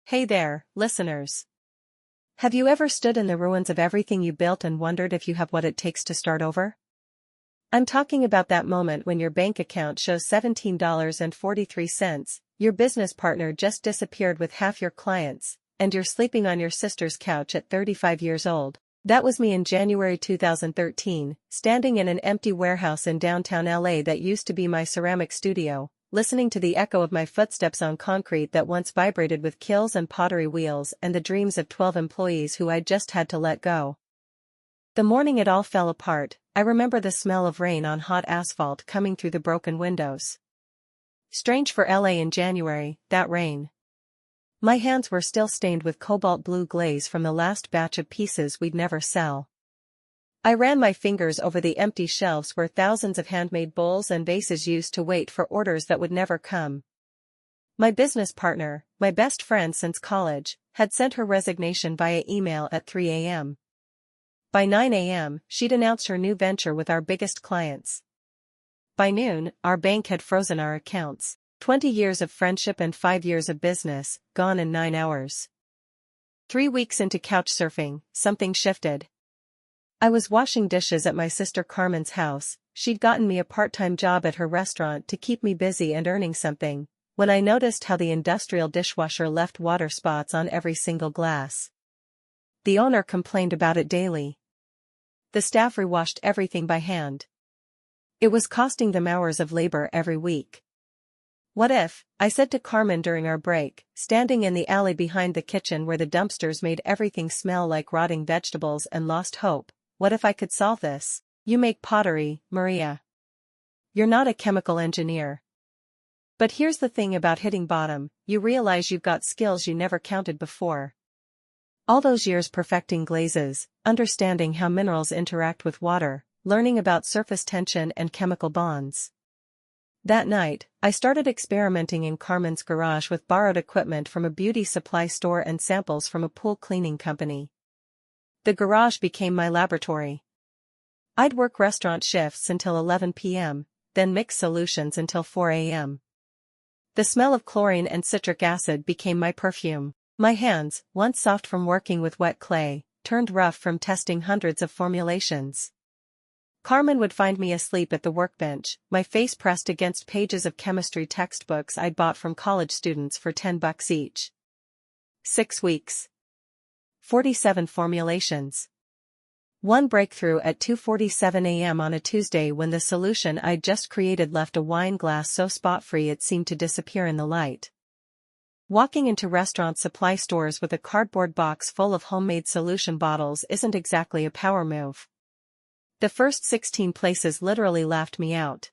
Hey there, listeners. Have you ever stood in the ruins of everything you built and wondered if you have what it takes to start over? I'm talking about that moment when your bank account shows $17.43, your business partner just disappeared with half your clients, and you're sleeping on your sister's couch at 35 years old. That was me in January 2013, standing in an empty warehouse in downtown LA that used to be my ceramic studio, listening to the echo of my footsteps on concrete that once vibrated with kills and pottery wheels and the dreams of 12 employees who I just had to let go. The morning it all fell apart, I remember the smell of rain on hot asphalt coming through the broken windows. Strange for LA in January, that rain. My hands were still stained with cobalt blue glaze from the last batch of pieces we'd never sell. I ran my fingers over the empty shelves where thousands of handmade bowls and vases used to wait for orders that would never come. My business partner, my best friend since college, had sent her resignation via email at 3 a.m. By 9 a.m., she'd announced her new venture with our biggest clients. By noon, our bank had frozen our accounts. 20 years of friendship and 5 years of business, gone in 9 hours. 3 weeks into couch surfing, something shifted. I was washing dishes at my sister Carmen's house. She'd gotten me a part-time job at her restaurant to keep me busy and earning something, when I noticed how the industrial dishwasher left water spots on every single glass. The owner complained about it daily. The staff rewashed everything by hand. It was costing them hours of labor every week. What if, I said to Carmen during our break, standing in the alley behind the kitchen where the dumpsters made everything smell like rotting vegetables and lost hope, what if I could solve this? You make pottery, Maria. You're not a chemical engineer. But here's the thing about hitting bottom, you realize you've got skills you never counted before. All those years perfecting glazes, understanding how minerals interact with water, learning about surface tension and chemical bonds. That night, I started experimenting in Carmen's garage with borrowed equipment from a beauty supply store and samples from a pool cleaning company. The garage became my laboratory. I'd work restaurant shifts until 11 p.m., then mix solutions until 4 a.m. The smell of chlorine and citric acid became my perfume. My hands, once soft from working with wet clay, turned rough from testing hundreds of formulations. Carmen would find me asleep at the workbench, my face pressed against pages of chemistry textbooks I'd bought from college students for $10 each. 6 weeks. 47 formulations. One breakthrough at 2:47 a.m. on a Tuesday when the solution I'd just created left a wine glass so spot-free it seemed to disappear in the light. Walking into restaurant supply stores with a cardboard box full of homemade solution bottles isn't exactly a power move. The first 16 places literally laughed me out.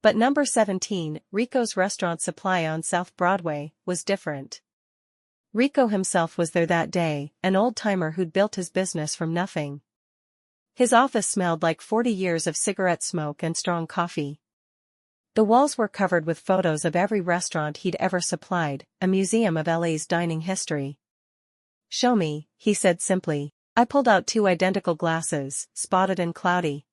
But number 17, Rico's Restaurant Supply on South Broadway, was different. Rico himself was there that day, an old-timer who'd built his business from nothing. His office smelled like 40 years of cigarette smoke and strong coffee. The walls were covered with photos of every restaurant he'd ever supplied, a museum of LA's dining history. "Show me," he said simply. I pulled out 2 identical glasses, spotted and cloudy.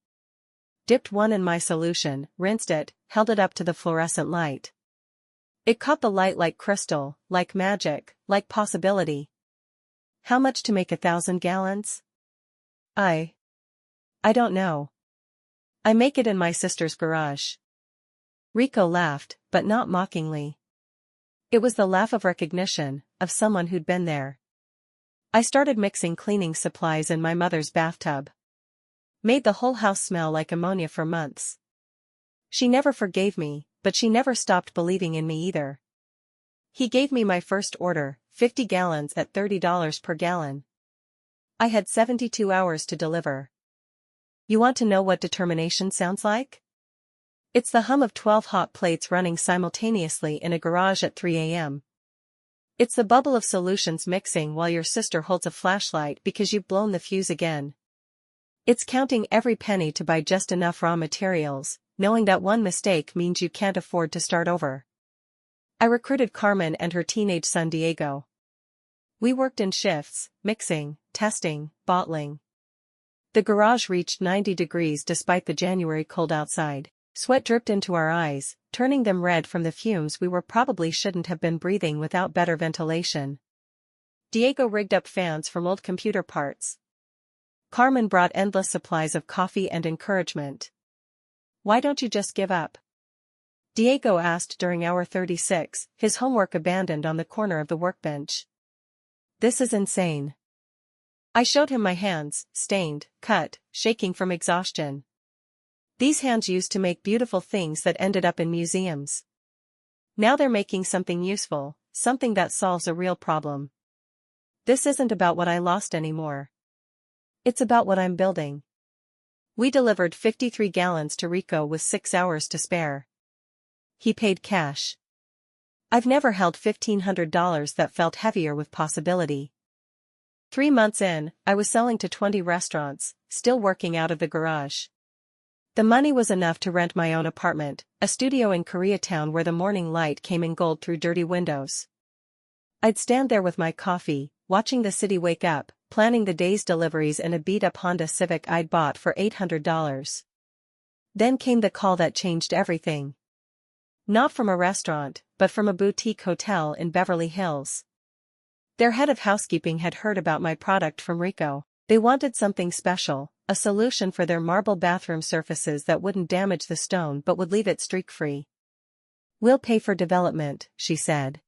Dipped one in my solution, rinsed it, held it up to the fluorescent light. It caught the light like crystal, like magic, like possibility. How much to make 1,000 gallons? I don't know. I make it in my sister's garage. Rico laughed, but not mockingly. It was the laugh of recognition, of someone who'd been there. I started mixing cleaning supplies in my mother's bathtub. Made the whole house smell like ammonia for months. She never forgave me, but she never stopped believing in me either. He gave me my first order, 50 gallons at $30 per gallon. I had 72 hours to deliver. You want to know what determination sounds like? It's the hum of 12 hot plates running simultaneously in a garage at 3 a.m. It's the bubble of solutions mixing while your sister holds a flashlight because you've blown the fuse again. It's counting every penny to buy just enough raw materials, knowing that one mistake means you can't afford to start over. I recruited Carmen and her teenage son Diego. We worked in shifts, mixing, testing, bottling. The garage reached 90 degrees despite the January cold outside. Sweat dripped into our eyes, turning them red from the fumes we were probably shouldn't have been breathing without better ventilation. Diego rigged up fans from old computer parts. Carmen brought endless supplies of coffee and encouragement. "Why don't you just give up?" Diego asked during hour 36, his homework abandoned on the corner of the workbench. "This is insane." I showed him my hands, stained, cut, shaking from exhaustion. These hands used to make beautiful things that ended up in museums. Now they're making something useful, something that solves a real problem. This isn't about what I lost anymore. It's about what I'm building. We delivered 53 gallons to Rico with 6 hours to spare. He paid cash. I've never held $1,500 that felt heavier with possibility. 3 months in, I was selling to 20 restaurants, still working out of the garage. The money was enough to rent my own apartment, a studio in Koreatown where the morning light came in gold through dirty windows. I'd stand there with my coffee, watching the city wake up, planning the day's deliveries in a beat-up Honda Civic I'd bought for $800. Then came the call that changed everything. Not from a restaurant, but from a boutique hotel in Beverly Hills. Their head of housekeeping had heard about my product from Rico. They wanted something special, a solution for their marble bathroom surfaces that wouldn't damage the stone but would leave it streak-free. "We'll pay for development," she said.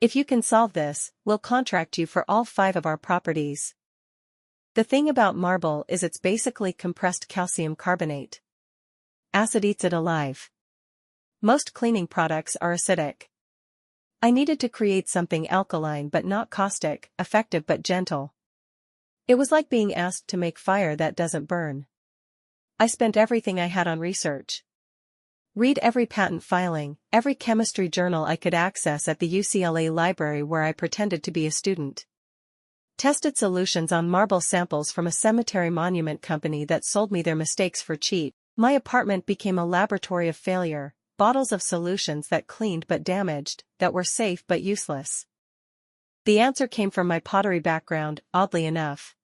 "If you can solve this, we'll contract you for all 5 of our properties." The thing about marble is it's basically compressed calcium carbonate. Acid eats it alive. Most cleaning products are acidic. I needed to create something alkaline but not caustic, effective but gentle. It was like being asked to make fire that doesn't burn. I spent everything I had on research. Read every patent filing, every chemistry journal I could access at the UCLA library where I pretended to be a student. Tested solutions on marble samples from a cemetery monument company that sold me their mistakes for cheap. My apartment became a laboratory of failure, bottles of solutions that cleaned but damaged, that were safe but useless. The answer came from my pottery background, oddly enough.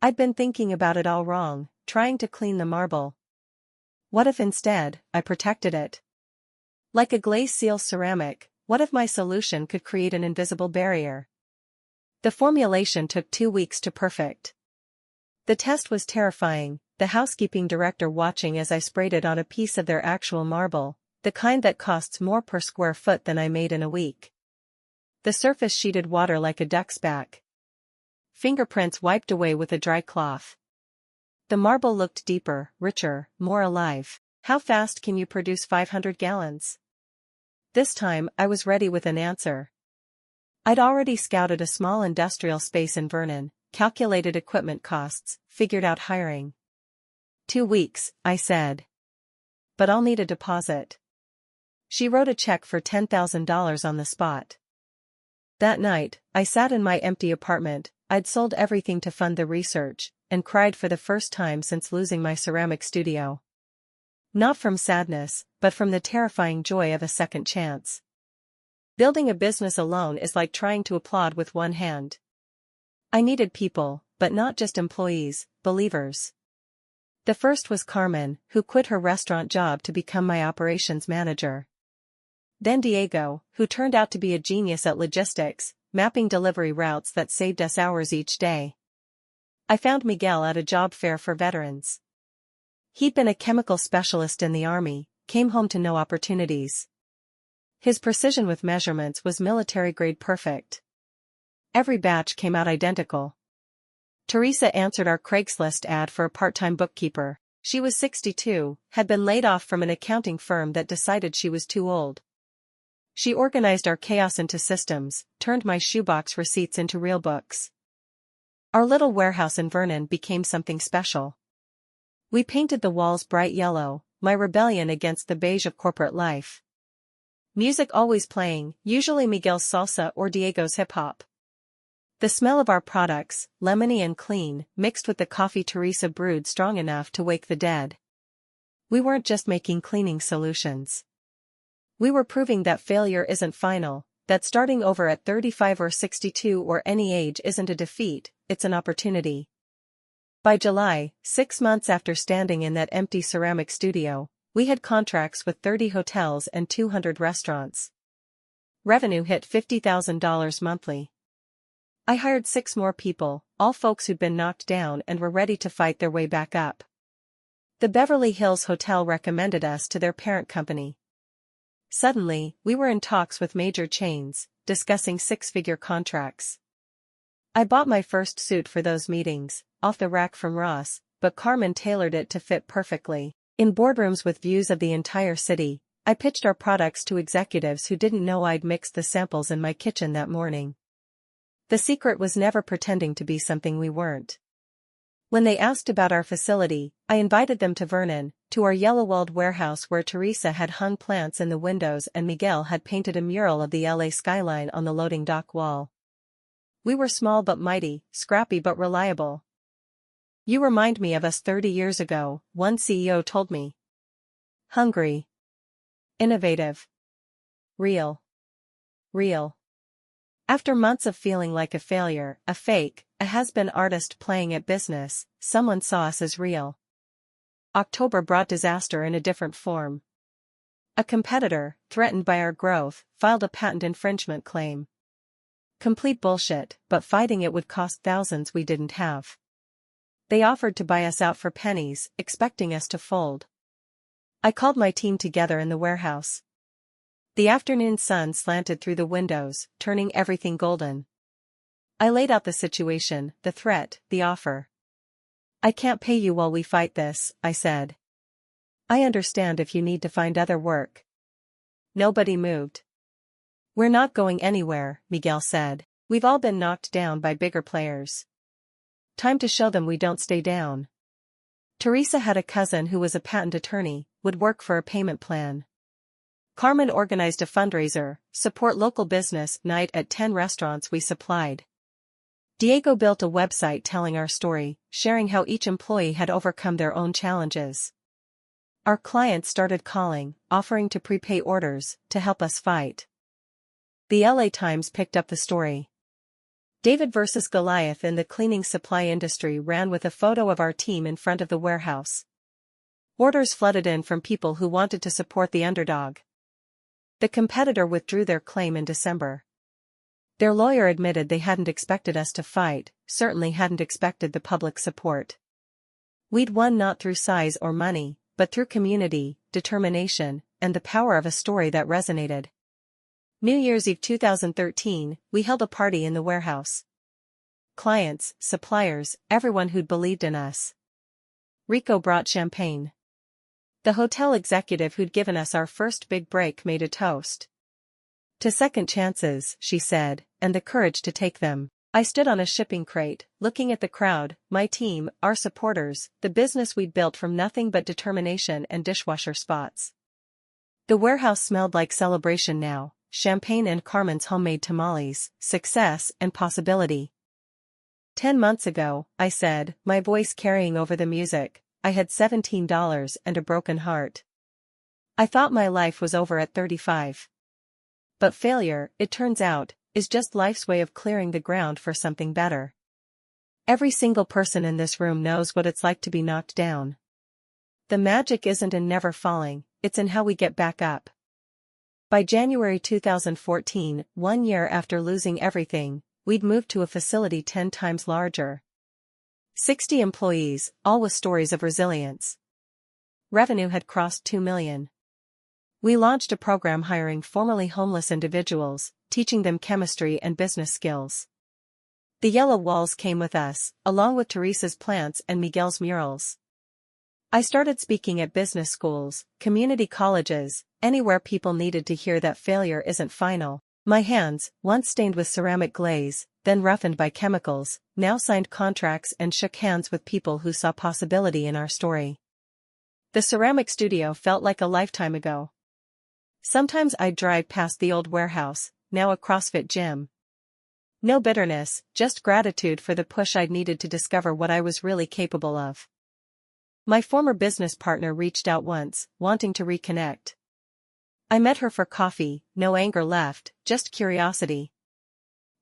I'd been thinking about it all wrong, trying to clean the marble. What if instead, I protected it? Like a glaze seals ceramic, what if my solution could create an invisible barrier? The formulation took 2 weeks to perfect. The test was terrifying, the housekeeping director watching as I sprayed it on a piece of their actual marble, the kind that costs more per square foot than I made in a week. The surface sheeted water like a duck's back. Fingerprints wiped away with a dry cloth. The marble looked deeper, richer, more alive. "How fast can you produce 500 gallons? This time, I was ready with an answer. I'd already scouted a small industrial space in Vernon, calculated equipment costs, figured out hiring. 2 weeks, I said. But I'll need a deposit. She wrote a check for $10,000 on the spot. That night, I sat in my empty apartment. I'd sold everything to fund the research, and cried for the first time since losing my ceramic studio. Not from sadness, but from the terrifying joy of a second chance. Building a business alone is like trying to applaud with one hand. I needed people, but not just employees, believers. The first was Carmen, who quit her restaurant job to become my operations manager. Then Diego, who turned out to be a genius at logistics, mapping delivery routes that saved us hours each day. I found Miguel at a job fair for veterans. He'd been a chemical specialist in the army, came home to no opportunities. His precision with measurements was military-grade perfect. Every batch came out identical. Teresa answered our Craigslist ad for a part-time bookkeeper. She was 62, had been laid off from an accounting firm that decided she was too old. She organized our chaos into systems, turned my shoebox receipts into real books. Our little warehouse in Vernon became something special. We painted the walls bright yellow, my rebellion against the beige of corporate life. Music always playing, usually Miguel's salsa or Diego's hip-hop. The smell of our products, lemony and clean, mixed with the coffee Teresa brewed strong enough to wake the dead. We weren't just making cleaning solutions. We were proving that failure isn't final, that starting over at 35 or 62 or any age isn't a defeat, it's an opportunity. By July, 6 months after standing in that empty ceramic studio, We had contracts with 30 hotels and 200 restaurants. Revenue hit $50,000 monthly. I hired 6 more people, all folks who'd been knocked down and were ready to fight their way back up. The Beverly Hills Hotel recommended us to their parent company. Suddenly, we were in talks with major chains, discussing 6-figure contracts. I bought my first suit for those meetings, off the rack from Ross, but Carmen tailored it to fit perfectly. In boardrooms with views of the entire city, I pitched our products to executives who didn't know I'd mixed the samples in my kitchen that morning. The secret was never pretending to be something we weren't. When they asked about our facility, I invited them to Vernon, to our yellow-walled warehouse where Teresa had hung plants in the windows and Miguel had painted a mural of the LA skyline on the loading dock wall. We were small but mighty, scrappy but reliable. "You remind me of us 30 years ago," one CEO told me. Hungry. Innovative. Real. Real. After months of feeling like a failure, a fake, a has-been artist playing at business, someone saw us as real. October brought disaster in a different form. A competitor, threatened by our growth, filed a patent infringement claim. Complete bullshit, but fighting it would cost thousands we didn't have. They offered to buy us out for pennies, expecting us to fold. I called my team together in the warehouse. The afternoon sun slanted through the windows, turning everything golden. I laid out the situation, the threat, the offer. "I can't pay you while we fight this," I said. "I understand if you need to find other work." Nobody moved. "We're not going anywhere," Miguel said. "We've all been knocked down by bigger players. Time to show them we don't stay down." Teresa had a cousin who was a patent attorney, would work for a payment plan. Carmen organized a fundraiser, support local business night at 10 restaurants we supplied. Diego built a website telling our story, sharing how each employee had overcome their own challenges. Our clients started calling, offering to prepay orders, to help us fight. The LA Times picked up the story. David versus Goliath in the cleaning supply industry ran with a photo of our team in front of the warehouse. Orders flooded in from people who wanted to support the underdog. The competitor withdrew their claim in December. Their lawyer admitted they hadn't expected us to fight, certainly hadn't expected the public support. We'd won not through size or money, but through community, determination, and the power of a story that resonated. New Year's Eve 2013, we held a party in the warehouse. Clients, suppliers, everyone who'd believed in us. Rico brought champagne. The hotel executive who'd given us our first big break made a toast. "To second chances," she said, "and the courage to take them." I stood on a shipping crate, looking at the crowd, my team, our supporters, the business we'd built from nothing but determination and dishwasher spots. The warehouse smelled like celebration now. Champagne and Carmen's homemade tamales, success and possibility. 10 months ago, I said, my voice carrying over the music, I had $17 and a broken heart. I thought my life was over at 35. But failure, it turns out, is just life's way of clearing the ground for something better. Every single person in this room knows what it's like to be knocked down. The magic isn't in never falling, it's in how we get back up. By January 2014, 1 year after losing everything, we'd moved to a facility 10 times larger. 60 employees, all with stories of resilience. Revenue had crossed 2 million. We launched a program hiring formerly homeless individuals, teaching them chemistry and business skills. The yellow walls came with us, along with Teresa's plants and Miguel's murals. I started speaking at business schools, community colleges, anywhere people needed to hear that failure isn't final. My hands, once stained with ceramic glaze, then roughened by chemicals, now signed contracts and shook hands with people who saw possibility in our story. The ceramic studio felt like a lifetime ago. Sometimes I'd drive past the old warehouse, now a CrossFit gym. No bitterness, just gratitude for the push I'd needed to discover what I was really capable of. My former business partner reached out once, wanting to reconnect. I met her for coffee, no anger left, just curiosity.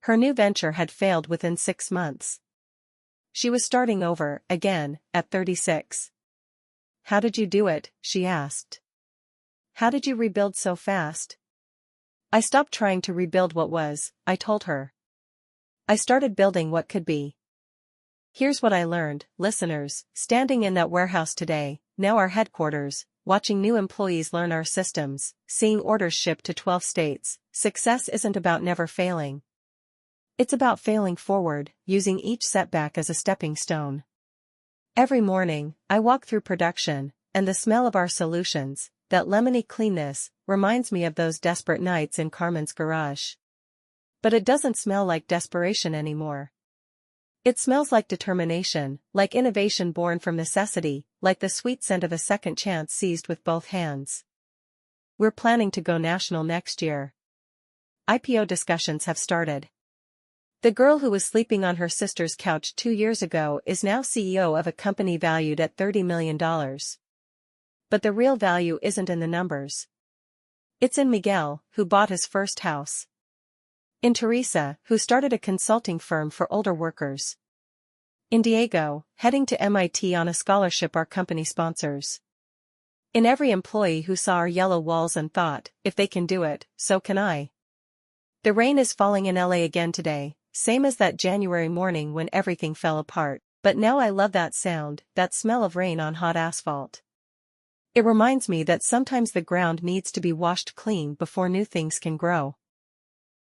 Her new venture had failed within 6 months. She was starting over, again, at 36. How did you do it? She asked. How did you rebuild so fast? I stopped trying to rebuild what was, I told her. I started building what could be. Here's what I learned, listeners, standing in that warehouse today, now our headquarters, watching new employees learn our systems, seeing orders shipped to 12 states, success isn't about never failing. It's about failing forward, using each setback as a stepping stone. Every morning, I walk through production, and the smell of our solutions, that lemony cleanness, reminds me of those desperate nights in Carmen's garage. But it doesn't smell like desperation anymore. It smells like determination, like innovation born from necessity, like the sweet scent of a second chance seized with both hands. We're planning to go national next year. IPO discussions have started. The girl who was sleeping on her sister's couch 2 years ago is now CEO of a company valued at $30 million. But the real value isn't in the numbers. It's in Miguel, who bought his first house. In Teresa, who started a consulting firm for older workers. In Diego, heading to MIT on a scholarship our company sponsors. In every employee who saw our yellow walls and thought, if they can do it, so can I. The rain is falling in LA again today, same as that January morning when everything fell apart, but now I love that sound, that smell of rain on hot asphalt. It reminds me that sometimes the ground needs to be washed clean before new things can grow.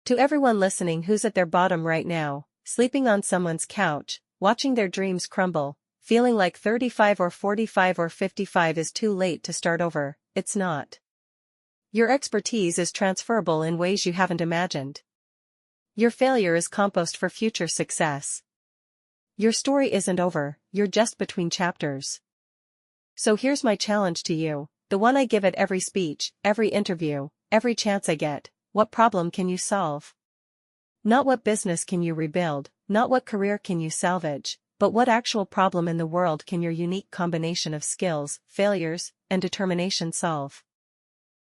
To everyone listening who's at their bottom right now, sleeping on someone's couch, watching their dreams crumble, feeling like 35 or 45 or 55 is too late to start over, it's not. Your expertise is transferable in ways you haven't imagined. Your failure is compost for future success. Your story isn't over, you're just between chapters. So here's my challenge to you, the one I give at every speech, every interview, every chance I get. What problem can you solve? Not what business can you rebuild, not what career can you salvage, but what actual problem in the world can your unique combination of skills, failures, and determination solve?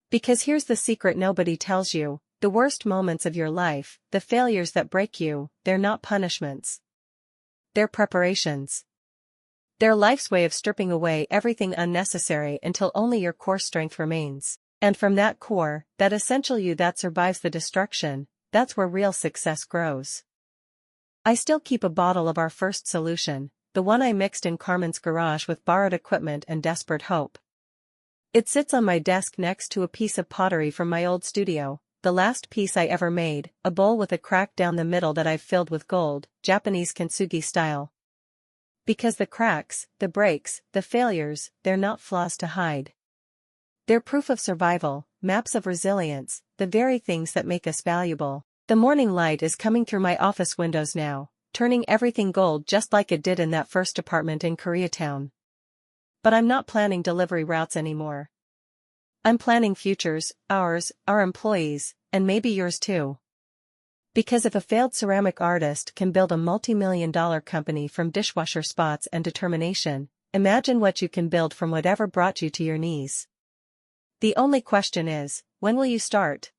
Because here's the secret nobody tells you, the worst moments of your life, the failures that break you, they're not punishments. They're preparations. They're life's way of stripping away everything unnecessary until only your core strength remains. And from that core, that essential you that survives the destruction, that's where real success grows. I still keep a bottle of our first solution, the one I mixed in Carmen's garage with borrowed equipment and desperate hope. It sits on my desk next to a piece of pottery from my old studio, the last piece I ever made, a bowl with a crack down the middle that I've filled with gold, Japanese kintsugi style. Because the cracks, the breaks, the failures, they're not flaws to hide. They're proof of survival, maps of resilience, the very things that make us valuable. The morning light is coming through my office windows now, turning everything gold just like it did in that first apartment in Koreatown. But I'm not planning delivery routes anymore. I'm planning futures, ours, our employees, and maybe yours too. Because if a failed ceramic artist can build a multi-million-dollar company from dishwasher spots and determination, imagine what you can build from whatever brought you to your knees. The only question is, when will you start?